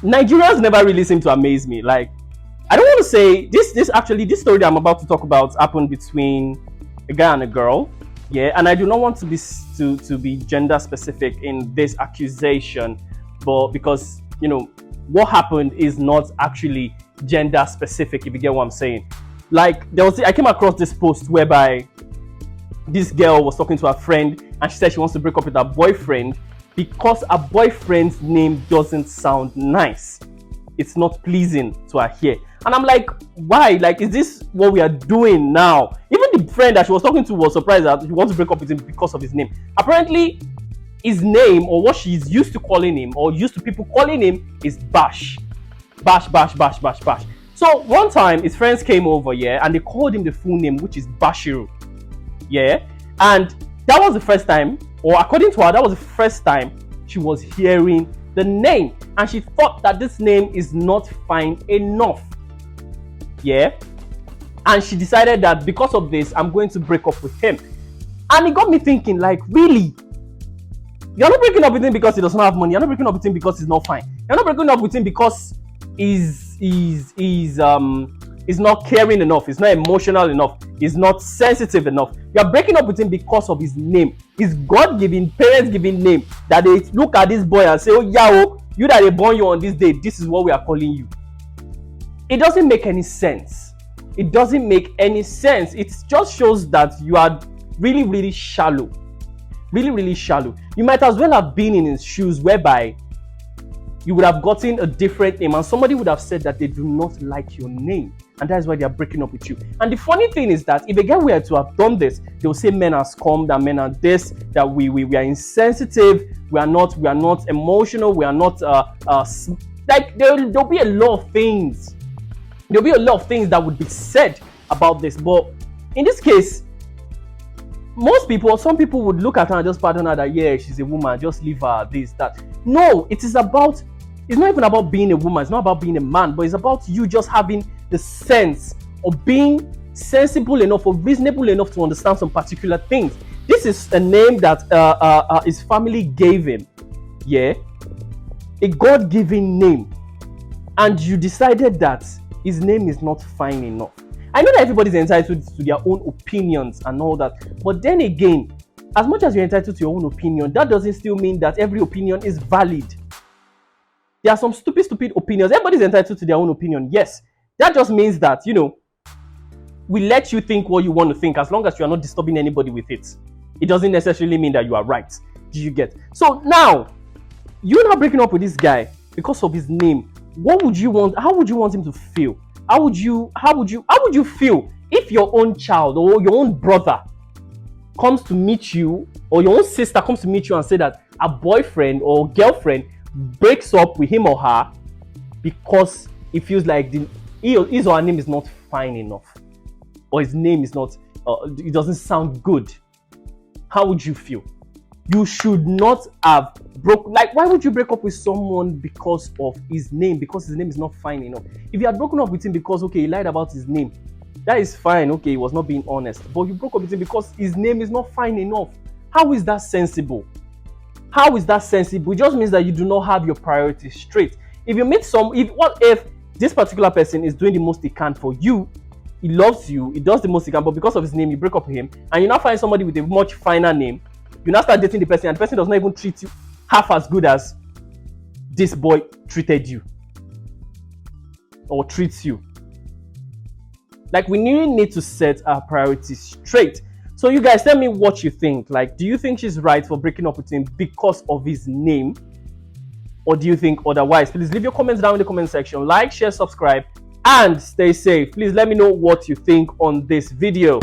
Nigerians never really seem to amaze me. Like, I don't want to say this actually, this story that I'm about to talk about happened between a guy and a girl. Yeah, and I do not want to be gender specific in this accusation, but because what happened is not actually gender specific, if you get what I'm saying. Like, I came across this post whereby this girl was talking to her friend and she said she wants to break up with her boyfriend because her boyfriend's name doesn't sound nice. It's not pleasing to her ear. And I'm like, why? Like, is this what we are doing now? Even the friend that she was talking to was surprised that she wants to break up with him because of his name. Apparently, his name, or what she's used to calling him, or used to people calling him, is Bash. Bash, Bash, Bash, Bash, Bash. So one time, his friends came over, yeah, and they called him the full name, which is Bashiru. Yeah, and that was the first time, or according to her, that was the first time she was hearing the name, and she thought that this name is not fine enough. Yeah, and she decided that because of this, I'm going to break up with him. And it got me thinking, like, really? You're not breaking up with him because he doesn't have money. You're not breaking up with him because he's not fine. You're not breaking up with him because he's not caring enough. He's not emotional enough. He's not sensitive enough. You're breaking up with him because of his name. His God-given, parents-given name. That they look at this boy and say, oh, yeah, you that they born you on this day, this is what we are calling you. It doesn't make any sense. It doesn't make any sense. It just shows that you are really, really shallow. Really, really shallow. You might as well have been in his shoes, whereby you would have gotten a different name and somebody would have said that they do not like your name, and that is why they are breaking up with you. And the funny thing is that if a guy were to have done this, they will say men are scum, that men are this, that we are insensitive, we are not emotional, we are not like there'll be a lot of things. There'll be a lot of things that would be said about this. But in this case, some people would look at her and just pardon her that, yeah, she's a woman, just leave her, this, that. No, it's not even about being a woman, it's not about being a man, but it's about you just having the sense of being sensible enough or reasonable enough to understand some particular things. This is a name that his family gave him, yeah, a God-given name, and you decided that his name is not fine enough. I know that everybody's entitled to their own opinions and all that, but then again, as much as you're entitled to your own opinion, that doesn't still mean that every opinion is valid. There are some stupid opinions. Everybody's entitled to their own opinion, yes. That just means that, we let you think what you want to think as long as you are not disturbing anybody with it. It doesn't necessarily mean that you are right. Do you get? So now, you're not breaking up with this guy because of his name. What would you want? How would you want him to feel? How would you feel if your own child or your own brother comes to meet you, or your own sister comes to meet you and say that a boyfriend or girlfriend breaks up with him or her because it feels like his or her name is not fine enough, or his name is not, it doesn't sound good? How would you feel? You should not have why would you break up with someone because of his name? Because his name is not fine enough. If you had broken up with him because, okay, he lied about his name, that is fine, okay, he was not being honest. But you broke up with him because his name is not fine enough. How is that sensible? How is that sensible? It just means that you do not have your priorities straight. If you meet what if this particular person is doing the most he can for you, he loves you, he does the most he can, but because of his name, you break up with him, and you now find somebody with a much finer name, you now start dating the person, and the person does not even treat you half as good as this boy treated you or treats you. Like, we really need to set our priorities straight. So you guys, tell me what you think. Like, do you think she's right for breaking up with him because of his name, or do you think otherwise? Please leave your comments down in the comment section. Like, share, subscribe, and stay safe. Please let me know what you think on this video.